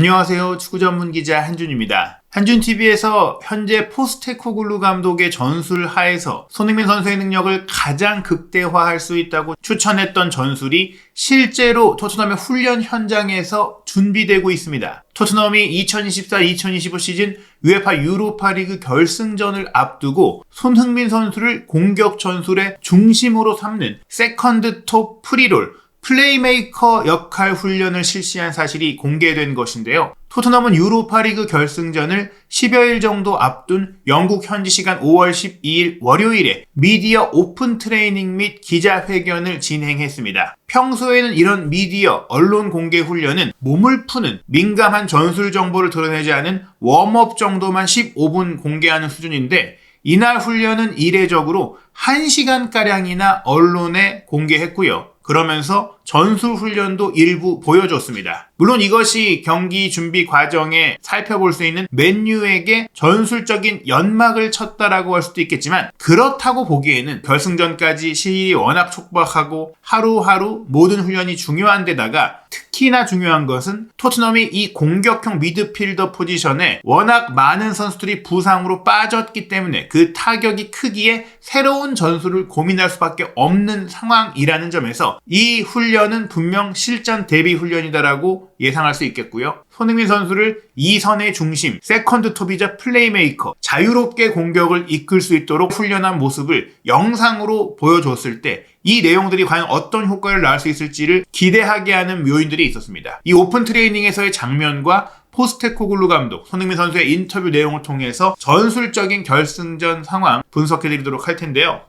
안녕하세요. 축구 전문 기자 한준입니다. 한준TV에서 현재 포스테코글루 감독의 전술 하에서 손흥민 선수의 능력을 가장 극대화할 수 있다고 추천했던 전술이 실제로 토트넘의 훈련 현장에서 준비되고 있습니다. 토트넘이 2024-2025 시즌 UEFA 유로파리그 결승전을 앞두고 손흥민 선수를 공격 전술의 중심으로 삼는 세컨드 톱 프리롤, 플레이메이커 역할 훈련을 실시한 사실이 공개된 것인데요. 토트넘은 유로파리그 결승전을 10여일 정도 앞둔 영국 현지 시간 5월 12일 월요일에 미디어 오픈 트레이닝 및 기자회견을 진행했습니다. 평소에는 이런 미디어, 언론 공개 훈련은 몸을 푸는 민감한 전술 정보를 드러내지 않은 웜업 정도만 15분 공개하는 수준인데 이날 훈련은 이례적으로 1시간가량이나 언론에 공개했고요. 그러면서 전술 훈련도 일부 보여줬습니다. 물론 이것이 경기 준비 과정에 살펴볼 수 있는 맨유에게 전술적인 연막을 쳤다라고 할 수도 있겠지만 그렇다고 보기에는 결승전까지 시일이 워낙 촉박하고 하루하루 모든 훈련이 중요한 데다가 특히나 중요한 것은 토트넘이 이 공격형 미드필더 포지션에 워낙 많은 선수들이 부상으로 빠졌기 때문에 그 타격이 크기에 새로운 전술을 고민할 수밖에 없는 상황이라는 점에서 이 훈련은 분명 실전 대비 훈련이다라고 예상할 수 있겠고요. 손흥민 선수를 이 선의 중심, 세컨드 톱이자 플레이메이커, 자유롭게 공격을 이끌 수 있도록 훈련한 모습을 영상으로 보여줬을 때 이 내용들이 과연 어떤 효과를 낳을 수 있을지를 기대하게 하는 묘인들이 있었습니다. 이 오픈 트레이닝에서의 장면과 포스테코글루 감독, 손흥민 선수의 인터뷰 내용을 통해서 전술적인 결승전 상황 분석해드리도록 할 텐데요.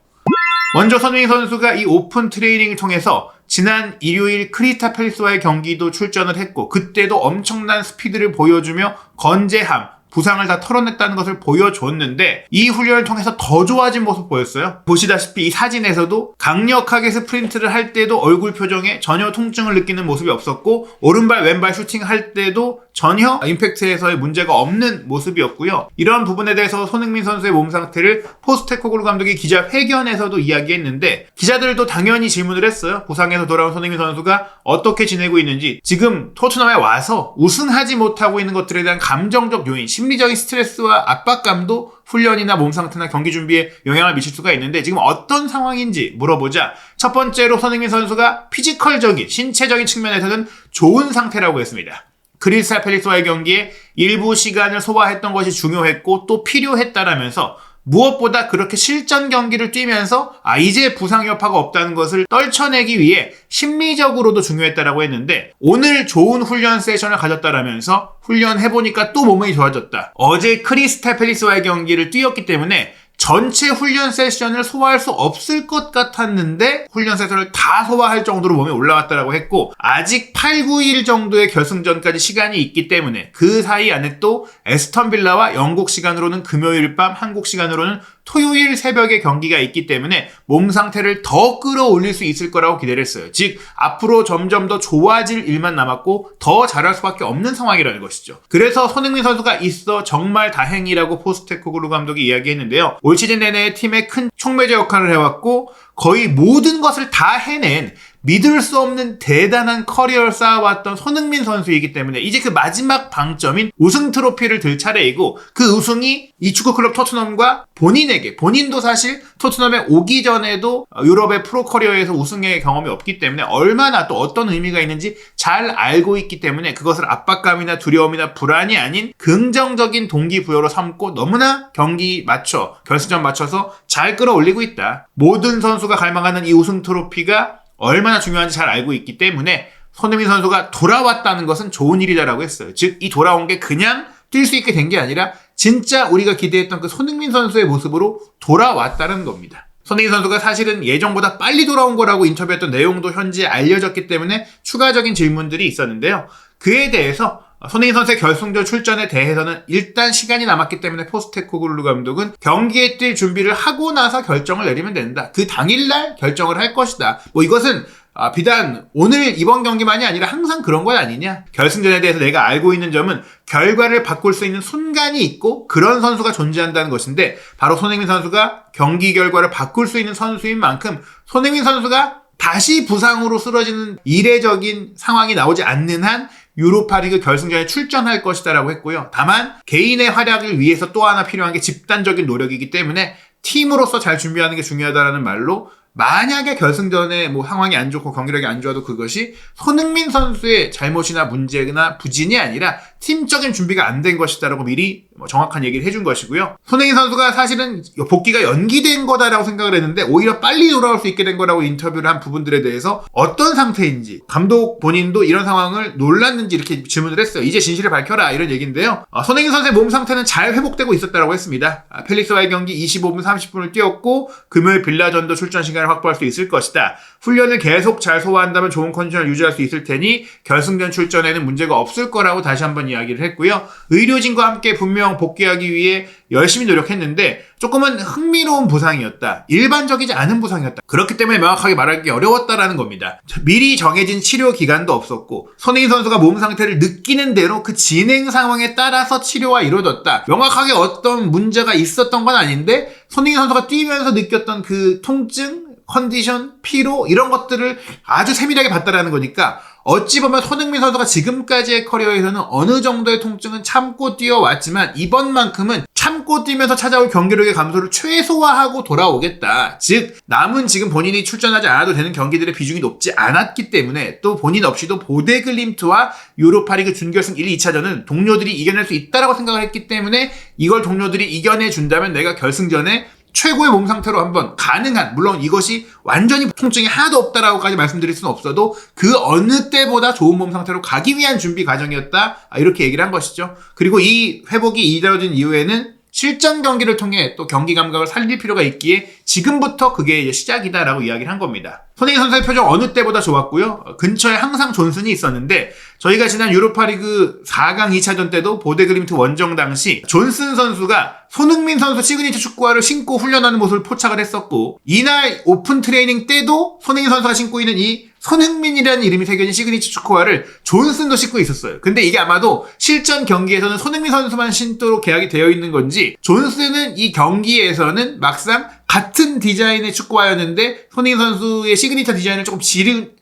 먼저 손흥민 선수가 이 오픈 트레이닝을 통해서 지난 일요일 크리스탈 팰리스와의 경기도 출전을 했고 그때도 엄청난 스피드를 보여주며 건재함, 부상을 다 털어냈다는 것을 보여줬는데 이 훈련을 통해서 더 좋아진 모습 보였어요. 보시다시피 이 사진에서도 강력하게 스프린트를 할 때도 얼굴 표정에 전혀 통증을 느끼는 모습이 없었고 오른발 왼발 슈팅할 때도 전혀 임팩트에서의 문제가 없는 모습이었고요. 이런 부분에 대해서 손흥민 선수의 몸 상태를 포스테코글루 감독이 기자회견에서도 이야기했는데 기자들도 당연히 질문을 했어요. 부상에서 돌아온 손흥민 선수가 어떻게 지내고 있는지, 지금 토트넘에 와서 우승하지 못하고 있는 것들에 대한 감정적 요인, 심리적인 스트레스와 압박감도 훈련이나 몸 상태나 경기 준비에 영향을 미칠 수가 있는데 지금 어떤 상황인지 물어보자 첫 번째로 손흥민 선수가 피지컬적인, 신체적인 측면에서는 좋은 상태라고 했습니다. 크리스탈 팰리스와의 경기에 일부 시간을 소화했던 것이 중요했고 또 필요했다라면서 무엇보다 그렇게 실전 경기를 뛰면서 이제 부상 여파가 없다는 것을 떨쳐내기 위해 심리적으로도 중요했다라고 했는데 오늘 좋은 훈련 세션을 가졌다라면서 훈련해보니까 또 몸이 좋아졌다. 어제 크리스탈 팰리스와의 경기를 뛰었기 때문에 전체 훈련 세션을 소화할 수 없을 것 같았는데 훈련 세션을 다 소화할 정도로 몸이 올라왔다고 했고 아직 8, 9일 정도의 결승전까지 시간이 있기 때문에 그 사이 안에 또 에스턴 빌라와 영국 시간으로는 금요일 밤, 한국 시간으로는 토요일 새벽에 경기가 있기 때문에 몸 상태를 더 끌어올릴 수 있을 거라고 기대를 했어요. 즉 앞으로 점점 더 좋아질 일만 남았고 더 잘할 수밖에 없는 상황이라는 것이죠. 그래서 손흥민 선수가 있어 정말 다행이라고 포스테코글루 감독이 이야기했는데요. 올 시즌 내내 팀의 큰 촉매제 역할을 해왔고 거의 모든 것을 다 해낸 믿을 수 없는 대단한 커리어를 쌓아왔던 손흥민 선수이기 때문에 이제 그 마지막 방점인 우승 트로피를 들 차례이고 그 우승이 이 축구클럽 토트넘과 본인도 사실 토트넘에 오기 전에도 유럽의 프로 커리어에서 우승의 경험이 없기 때문에 얼마나 또 어떤 의미가 있는지 잘 알고 있기 때문에 그것을 압박감이나 두려움이나 불안이 아닌 긍정적인 동기부여로 삼고 너무나 결승전 맞춰서 잘 끌어올리고 있다. 모든 선수가 갈망하는 이 우승 트로피가 얼마나 중요한지 잘 알고 있기 때문에 손흥민 선수가 돌아왔다는 것은 좋은 일이다라고 했어요. 즉 이 돌아온 게 그냥 뛸 수 있게 된 게 아니라 진짜 우리가 기대했던 그 손흥민 선수의 모습으로 돌아왔다는 겁니다. 손흥민 선수가 사실은 예정보다 빨리 돌아온 거라고 인터뷰했던 내용도 현재 알려졌기 때문에 추가적인 질문들이 있었는데요. 그에 대해서 손흥민 선수의 결승전 출전에 대해서는 일단 시간이 남았기 때문에 포스테코글루 감독은 경기에 뛸 준비를 하고 나서 결정을 내리면 된다. 그 당일날 결정을 할 것이다. 이것은 비단 오늘 이번 경기만이 아니라 항상 그런 건 아니냐. 결승전에 대해서 내가 알고 있는 점은 결과를 바꿀 수 있는 순간이 있고 그런 선수가 존재한다는 것인데 바로 손흥민 선수가 경기 결과를 바꿀 수 있는 선수인 만큼 손흥민 선수가 다시 부상으로 쓰러지는 이례적인 상황이 나오지 않는 한 유로파리그 결승전에 출전할 것이다라고 했고요. 다만 개인의 활약을 위해서 또 하나 필요한 게 집단적인 노력이기 때문에 팀으로서 잘 준비하는 게 중요하다라는 말로 만약에 결승전에 상황이 안 좋고 경기력이 안 좋아도 그것이 손흥민 선수의 잘못이나 문제나 부진이 아니라 팀적인 준비가 안 된 것이다라고 미리 정확한 얘기를 해준 것이고요. 손흥민 선수가 사실은 복귀가 연기된 거다라고 생각을 했는데 오히려 빨리 돌아올 수 있게 된 거라고 인터뷰를 한 부분들에 대해서 어떤 상태인지 감독 본인도 이런 상황을 놀랐는지 이렇게 질문을 했어요. 이제 진실을 밝혀라 이런 얘기인데요. 손흥민 선수의 몸 상태는 잘 회복되고 있었다라고 했습니다. 펠릭스와의 경기 25분 30분을 뛰었고 금요일 빌라전도 출전 시간을 확보할 수 있을 것이다. 훈련을 계속 잘 소화한다면 좋은 컨디션을 유지할 수 있을 테니 결승전 출전에는 문제가 없을 거라고 다시 한번 이야기를 했고요. 의료진과 함께 분명 복귀하기 위해 열심히 노력했는데 조금은 흥미로운 부상이었다. 일반적이지 않은 부상이었다. 그렇기 때문에 명확하게 말하기 어려웠다라는 겁니다. 미리 정해진 치료 기간도 없었고 손흥민 선수가 몸 상태를 느끼는 대로 그 진행 상황에 따라서 치료가 이루어졌다. 명확하게 어떤 문제가 있었던 건 아닌데 손흥민 선수가 뛰면서 느꼈던 그 통증, 컨디션, 피로 이런 것들을 아주 세밀하게 봤다라는 거니까 어찌 보면 손흥민 선수가 지금까지의 커리어에서는 어느 정도의 통증은 참고 뛰어왔지만 이번만큼은 참고 뛰면서 찾아올 경기력의 감소를 최소화하고 돌아오겠다. 즉 남은 지금 본인이 출전하지 않아도 되는 경기들의 비중이 높지 않았기 때문에 또 본인 없이도 보데글림트와 유로파리그 준결승 1, 2차전은 동료들이 이겨낼 수 있다라고 생각을 했기 때문에 이걸 동료들이 이겨내준다면 내가 결승전에 최고의 몸 상태로 한번 가능한, 물론 이것이 완전히 통증이 하나도 없다라고까지 말씀드릴 수는 없어도 그 어느 때보다 좋은 몸 상태로 가기 위한 준비 과정이었다, 이렇게 얘기를 한 것이죠. 그리고 이 회복이 이루어진 이후에는 실전 경기를 통해 또 경기 감각을 살릴 필요가 있기에 지금부터 그게 이제 시작이다라고 이야기를 한 겁니다. 손흥민 선수의 표정 어느 때보다 좋았고요. 근처에 항상 존슨이 있었는데 저희가 지난 유로파리그 4강 2차전 때도 보데글림트 원정 당시 존슨 선수가 손흥민 선수 시그니처 축구화를 신고 훈련하는 모습을 포착을 했었고 이날 오픈 트레이닝 때도 손흥민 선수가 신고 있는 이 손흥민이라는 이름이 새겨진 시그니처 축구화를 존슨도 신고 있었어요. 근데 이게 아마도 실전 경기에서는 손흥민 선수만 신도록 계약이 되어 있는 건지 존슨은 이 경기에서는 막상 같은 디자인의 축구화였는데 손흥민 선수의 시그니처 디자인을 조금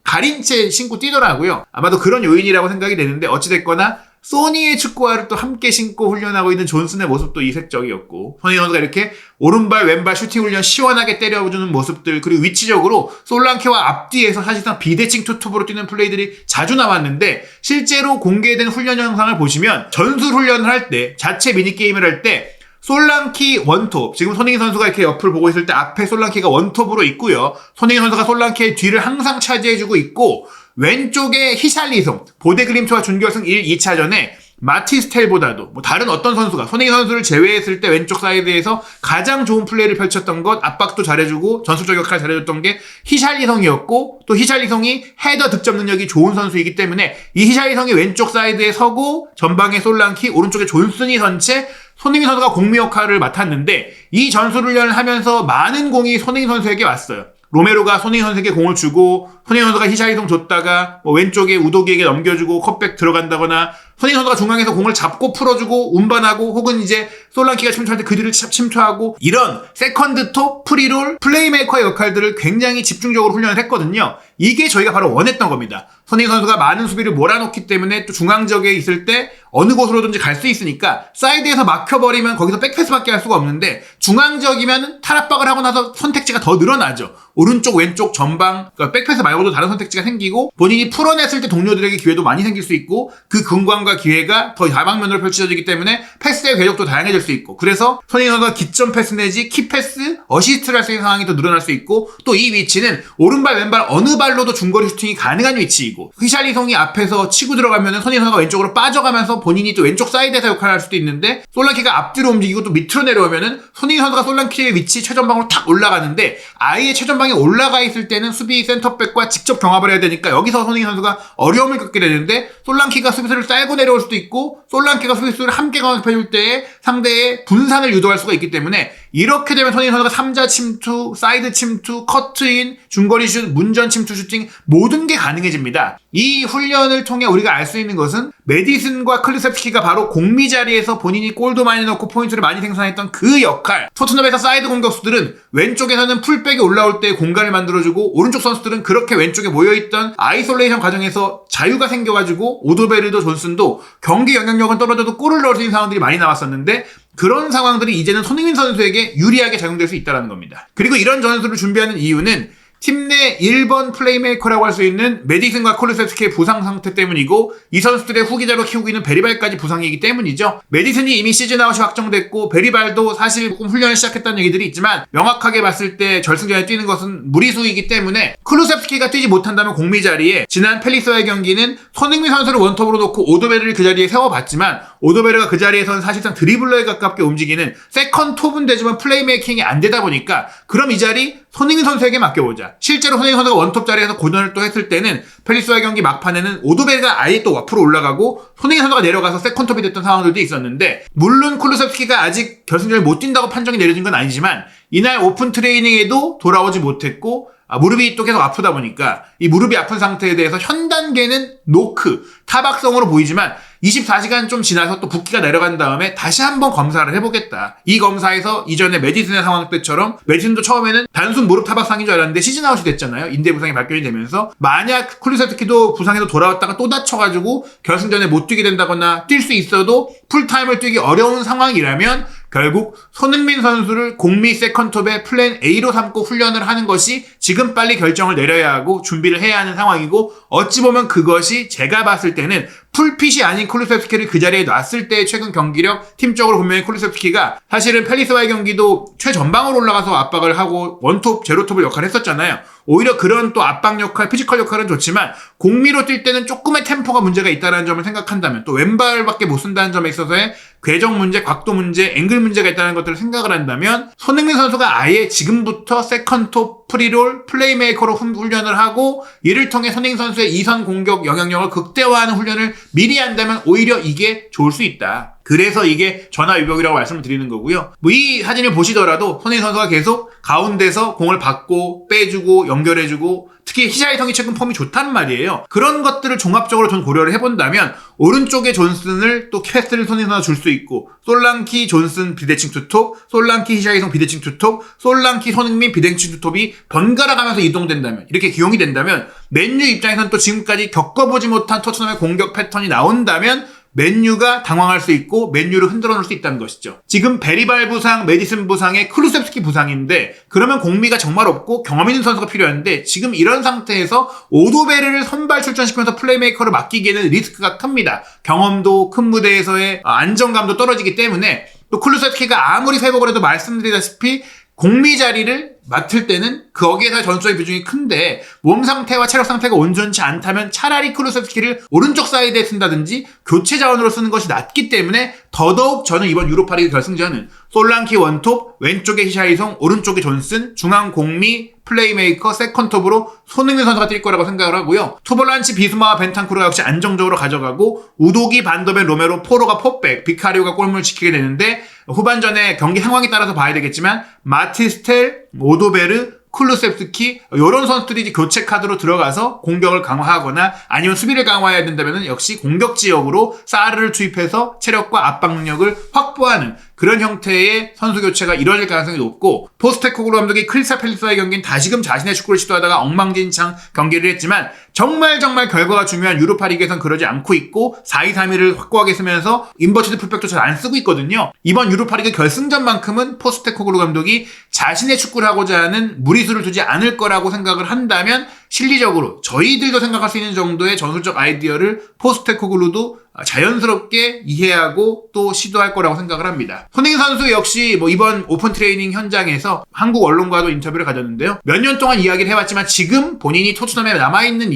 가린 채 신고 뛰더라고요. 아마도 그런 요인이라고 생각이 되는데 어찌됐거나 소니의 축구화를 또 함께 신고 훈련하고 있는 존슨의 모습도 이색적이었고 손흥민 선수가 이렇게 오른발 왼발 슈팅 훈련 시원하게 때려주는 모습들, 그리고 위치적으로 솔랑케와 앞뒤에서 사실상 비대칭 투톱으로 뛰는 플레이들이 자주 나왔는데 실제로 공개된 훈련 영상을 보시면 전술 훈련을 할 때, 자체 미니게임을 할 때 솔랑키 원톱, 지금 손흥민 선수가 이렇게 옆을 보고 있을 때 앞에 솔랑키가 원톱으로 있고요. 손흥민 선수가 솔랑키의 뒤를 항상 차지해주고 있고 왼쪽에 히샬리송, 보데글림트와 준결승 1, 2차전에 마티스텔보다도 다른 어떤 선수가 손흥민 선수를 제외했을 때 왼쪽 사이드에서 가장 좋은 플레이를 펼쳤던 것, 압박도 잘해주고 전술적 역할을 잘해줬던 게 히샬리송이었고 또 히샬리송이 헤더 득점 능력이 좋은 선수이기 때문에 이 히샬리송이 왼쪽 사이드에 서고 전방에 솔랑키, 오른쪽에 존슨이 선 채 손흥민 선수가 공미 역할을 맡았는데 이 전술훈련을 하면서 많은 공이 손흥민 선수에게 왔어요. 로메로가 손흥민 선수에게 공을 주고 손흥민 선수가 히샬리송 줬다가 왼쪽에 우도기에게 넘겨주고 컷백 들어간다거나 손흥민 선수가 중앙에서 공을 잡고 풀어주고 운반하고 혹은 이제 솔랑키가 침투할 때 그 뒤를 침투하고 이런 세컨드 톱, 프리롤, 플레이메이커의 역할들을 굉장히 집중적으로 훈련을 했거든요. 이게 저희가 바로 원했던 겁니다. 손흥민 선수가 많은 수비를 몰아놓기 때문에 또 중앙적에 있을 때 어느 곳으로든지 갈 수 있으니까 사이드에서 막혀버리면 거기서 백패스밖에 할 수가 없는데 중앙적이면 탈압박을 하고 나서 선택지가 더 늘어나죠. 오른쪽, 왼쪽, 전방, 그러니까 백패스 말고도 다른 선택지가 생기고 본인이 풀어냈을 때 동료들에게 기회도 많이 생길 수 있고 그 근광과 기회가 더 다방면으로 펼쳐지기 때문에 패스의 궤적도 다양해질 수 있고 그래서 손흥민 선수가 기점 패스 내지 키패스, 어시스트를 할 수 있는 상황이 더 늘어날 수 있고 또 이 위치는 오른발, 왼발 어느 발로도 중거리 슈팅이 가능한 위치이고 히샬리송이 앞에서 치고 들어가면 손흥민 선수가 왼쪽으로 빠져가면서 본인이 또 왼쪽 사이드에서 역할을 할 수도 있는데 솔랑키가 앞뒤로 움직이고 또 밑으로 내려오면은 손흥민 선수가 솔랑키의 위치 최전방으로 탁 올라가는데 아예 최전방에 올라가 있을 때는 수비 센터백과 직접 경합을 해야 되니까 여기서 손흥민 선수가 어려움을 겪게 되는데 솔랑키가 수비수를 쌀고 깔고 내려올 수도 있고 솔랑키가 수비수를 함께 강압해줄 때 상대의 분산을 유도할 수가 있기 때문에 이렇게 되면 손흥민 선수가 3자 침투, 사이드 침투, 커트인, 중거리 슛, 문전 침투 슈팅 모든 게 가능해집니다. 이 훈련을 통해 우리가 알 수 있는 것은 메디슨과 클루셉스키가 바로 공미 자리에서 본인이 골도 많이 넣고 포인트를 많이 생산했던 그 역할. 토트넘에서 사이드 공격수들은 왼쪽에서는 풀백이 올라올 때 공간을 만들어주고 오른쪽 선수들은 그렇게 왼쪽에 모여있던 아이솔레이션 과정에서 자유가 생겨가지고 오도베르도 존슨도 경기 영향력은 떨어져도 골을 넣을 수 있는 상황들이 많이 나왔었는데 그런 상황들이 이제는 손흥민 선수에게 유리하게 작용될 수 있다는 겁니다. 그리고 이런 전술을 준비하는 이유는 팀 내 1번 플레이메이커라고 할 수 있는 메디슨과 콜루셉스키의 부상 상태 때문이고 이 선수들의 후기자로 키우고 있는 베리발까지 부상이기 때문이죠. 메디슨이 이미 시즌 아웃이 확정됐고 베리발도 사실 조금 훈련을 시작했다는 얘기들이 있지만 명확하게 봤을 때 결승전에 뛰는 것은 무리수이기 때문에 콜루셉스키가 뛰지 못한다면 공미 자리에 지난 펠리스와의 경기는 손흥민 선수를 원톱으로 놓고 오도베르를 그 자리에 세워봤지만 오도베르가 그 자리에서는 사실상 드리블러에 가깝게 움직이는 세컨 톱은 되지만 플레이메이킹이 안 되다 보니까 그럼 이 자리 손흥민 선수에게 맡겨보자. 실제로 손흥민 선수가 원톱 자리에서 고전을 또 했을 때는 펠리스와의 경기 막판에는 오도베르가 아예 또 앞으로 올라가고 손흥민 선수가 내려가서 세컨톱이 됐던 상황들도 있었는데 물론 쿨루셉스키가 아직 결승전을 못 뛴다고 판정이 내려진 건 아니지만 이날 오픈 트레이닝에도 돌아오지 못했고 무릎이 또 계속 아프다 보니까 이 무릎이 아픈 상태에 대해서 현 단계는 노크, 타박성으로 보이지만 24시간 좀 지나서 또 붓기가 내려간 다음에 다시 한번 검사를 해보겠다. 이 검사에서 이전에 메디슨의 상황 때처럼 메디슨도 처음에는 단순 무릎 타박상인 줄 알았는데 시즌 아웃이 됐잖아요. 인대 부상이 발견이 되면서 만약 쿨루셉스키도 부상에서 돌아왔다가 또 다쳐가지고 결승전에 못 뛰게 된다거나 뛸 수 있어도 풀타임을 뛰기 어려운 상황이라면 결국 손흥민 선수를 공미 세컨톱의 플랜 A로 삼고 훈련을 하는 것이 지금 빨리 결정을 내려야 하고 준비를 해야 하는 상황이고 어찌 보면 그것이 제가 봤을 때는 풀핏이 아닌 쿨루셉스키를 그 자리에 놨을 때의 최근 경기력 팀적으로 분명히 쿨루셉스키가 사실은 펠리스와의 경기도 최전방으로 올라가서 압박을 하고 원톱, 제로톱을 역할을 했었잖아요. 오히려 그런 또 압박 역할, 피지컬 역할은 좋지만 공미로 뛸 때는 조금의 템포가 문제가 있다는 점을 생각한다면 또 왼발밖에 못 쓴다는 점에 있어서의 궤적 문제, 각도 문제, 앵글 문제가 있다는 것들을 생각을 한다면 손흥민 선수가 아예 지금부터 세컨톱, 프리롤, 플레이메이커로 훈련을 하고 이를 통해 손흥민 선수의 이선 공격 영향력을 극대화하는 훈련을 미리 한다면 오히려 이게 좋을 수 있다. 그래서 이게 전화위복이라고 말씀을 드리는 거고요. 이 사진을 보시더라도 손흥민 선수가 계속 가운데서 공을 받고 빼주고 연결해주고 특히 히샤이성이 최근 폼이 좋단 말이에요. 그런 것들을 종합적으로 전 고려를 해본다면 오른쪽에 존슨을 또 패스를 손흥민 선수가 줄 수 있고 솔랑키 존슨 비대칭 투톱, 솔랑키 히샤이성 비대칭 투톱, 솔랑키 손흥민 비대칭 투톱이 번갈아 가면서 이동된다면 이렇게 기용이 된다면 맨유 입장에서는 또 지금까지 겪어보지 못한 토트넘의 공격 패턴이 나온다면 맨유가 당황할 수 있고 맨유를 흔들어 놓을 수 있다는 것이죠. 지금 베리발 부상, 메디슨 부상에 클루셉스키 부상인데 그러면 공미가 정말 없고 경험 있는 선수가 필요한데 지금 이런 상태에서 오도베르를 선발 출전시키면서 플레이메이커를 맡기기에는 리스크가 큽니다. 경험도 큰 무대에서의 안정감도 떨어지기 때문에 또 클루셉스키가 아무리 회복을 해도 말씀드리다시피 공미 자리를 맡을 때는 거기에서 전술의 비중이 큰데 몸 상태와 체력 상태가 온전치 않다면 차라리 클루셉스키를 오른쪽 사이드에 쓴다든지 교체 자원으로 쓰는 것이 낫기 때문에 더더욱 저는 이번 유로파리그 결승전은 솔랑키 원톱, 왼쪽에 히샤이송, 오른쪽에 존슨, 중앙 공미, 플레이메이커, 세컨톱으로 손흥민 선수가 뛸 거라고 생각을 하고요. 투볼란치, 비스마와 벤탄쿠르가 역시 안정적으로 가져가고 우도기, 반더벤, 로메로, 포로가 포백, 비카리오가 골문을 지키게 되는데 후반전에 경기 상황에 따라서 봐야 되겠지만 마티스텔, 오도베르, 쿨루셉스키 이런 선수들이 이제 교체 카드로 들어가서 공격을 강화하거나 아니면 수비를 강화해야 된다면 역시 공격 지역으로 사르를 투입해서 체력과 압박 능력을 확보하는 그런 형태의 선수 교체가 이루어질 가능성이 높고 포스테코글루 감독이 크리스탈 팰리스와의 경기는 다시금 자신의 축구를 시도하다가 엉망진창 경기를 했지만 정말 결과가 중요한 유로파리그에선 그러지 않고 있고 4-2-3-1을 확고하게 쓰면서 인버티드 풀백도 잘 안 쓰고 있거든요. 이번 유로파리그 결승전만큼은 포스테코글루 감독이 자신의 축구를 하고자 하는 무리수를 두지 않을 거라고 생각을 한다면 실리적으로 저희들도 생각할 수 있는 정도의 전술적 아이디어를 포스테코글루도 자연스럽게 이해하고 또 시도할 거라고 생각을 합니다. 손흥민 선수 역시 이번 오픈 트레이닝 현장에서 한국 언론과도 인터뷰를 가졌는데요. 몇 년 동안 이야기를 해왔지만 지금 본인이 토트넘에 남은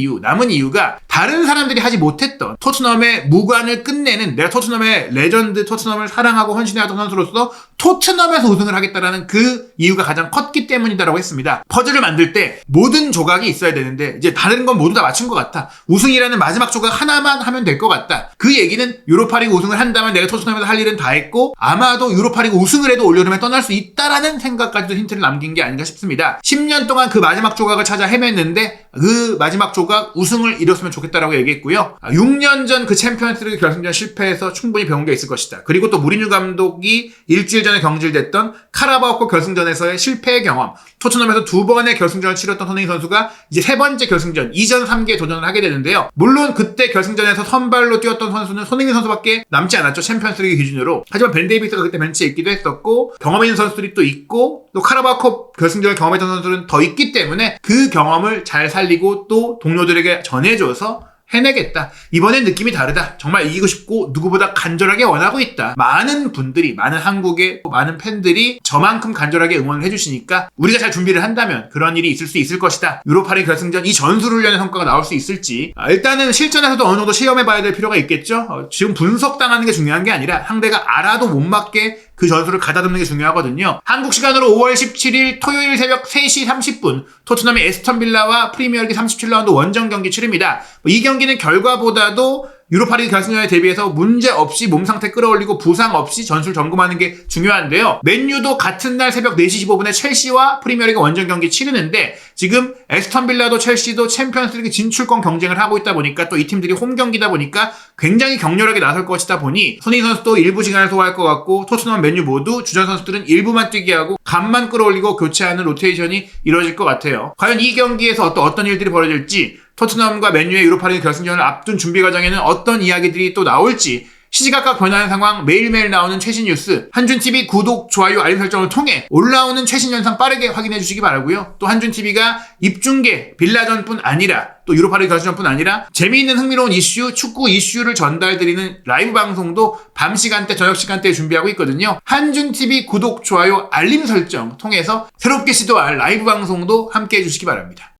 이유가 다른 사람들이 하지 못했던 토트넘의 무관을 끝내는, 내가 토트넘의 레전드, 토트넘을 사랑하고 헌신해왔던 선수로서 토트넘에서 우승을 하겠다라는 그 이유가 가장 컸기 때문이다라고 했습니다. 퍼즐을 만들 때 모든 조각이 있어야 되는데 이제 다른 건 모두 다 맞춘 것 같아. 우승이라는 마지막 조각 하나만 하면 될 것 같다. 그 얘기는 유로파리그 우승을 한다면 내가 토트넘에서 할 일은 다 했고 아마도 유로파리그 우승을 해도 올여름에 떠날 수 있다라는 생각까지도 힌트를 남긴 게 아닌가 싶습니다. 10년 동안 그 마지막 조각을 찾아 헤맸는데 그 마지막 조각 우승을 이뤘으면 좋겠다라고 얘기했고요. 6년 전 그 챔피언스리그 결승전 실패해서 충분히 배운 게 있을 것이다. 그리고 또 무리뉴 감독이 일주일 전에 경질됐던 카라바오컵 결승전에서의 실패의 경험, 토트넘에서 2번의 결승전을 치렀던 손흥민 선수가 이제 3번째 결승전 2전 3개에 도전을 하게 되는데요. 물론 그때 결승전에서 선발로 뛰었던 선수는 손흥민 선수밖에 남지 않았죠. 챔피언스리그 기준으로. 하지만 벤 데이비스가 그때 벤치에 있기도 했었고 경험 있는 선수들이 또 있고 또 카라바오컵 결승전을 경험했던 선수들은 더 있기 때문에 그 경험을 잘 살리고 또 동료들에게 전해줘서 해내겠다. 이번엔 느낌이 다르다. 정말 이기고 싶고 누구보다 간절하게 원하고 있다. 많은 분들이, 많은 한국의 많은 팬들이 저만큼 간절하게 응원을 해주시니까 우리가 잘 준비를 한다면 그런 일이 있을 수 있을 것이다. 유로파리그 결승전 이 전술훈련의 성과가 나올 수 있을지 일단은 실전에서도 어느 정도 시험해봐야 될 필요가 있겠죠. 지금 분석당하는 게 중요한 게 아니라 상대가 알아도 못 맞게 그 전술을 가다듬는 게 중요하거든요. 한국 시간으로 5월 17일 토요일 새벽 3시 30분 토트넘이 에스턴 빌라와 프리미어리그 37라운드 원정 경기 치릅니다. 이 경기는 결과보다도 유로파리그 결승전에 대비해서 문제없이 몸 상태 끌어올리고 부상 없이 전술 점검하는 게 중요한데요. 맨유도 같은 날 새벽 4시 15분에 첼시와 프리미어리그 원정 경기 치르는데 지금 에스턴 빌라도 첼시도 챔피언스리그 진출권 경쟁을 하고 있다 보니까 또 이 팀들이 홈 경기다 보니까 굉장히 격렬하게 나설 것이다 보니 손흥민 선수도 일부 시간을 소화할 것 같고 토트넘, 맨유 모두 주전 선수들은 일부만 뛰게 하고 간만 끌어올리고 교체하는 로테이션이 이루어질 것 같아요. 과연 이 경기에서 어떤 일들이 벌어질지, 토트넘과 맨유의 유로파리그 결승전을 앞둔 준비 과정에는 어떤 이야기들이 또 나올지 시시각각 변하는 상황 매일매일 나오는 최신 뉴스 한준TV 구독, 좋아요, 알림 설정을 통해 올라오는 최신 현상 빠르게 확인해 주시기 바라고요. 또 한준TV가 입중계, 빌라전뿐 아니라 또 유로파리그 결승전뿐 아니라 재미있는 흥미로운 이슈, 축구 이슈를 전달드리는 라이브 방송도 밤 시간대, 저녁 시간대에 준비하고 있거든요. 한준TV 구독, 좋아요, 알림 설정 통해서 새롭게 시도할 라이브 방송도 함께 해주시기 바랍니다.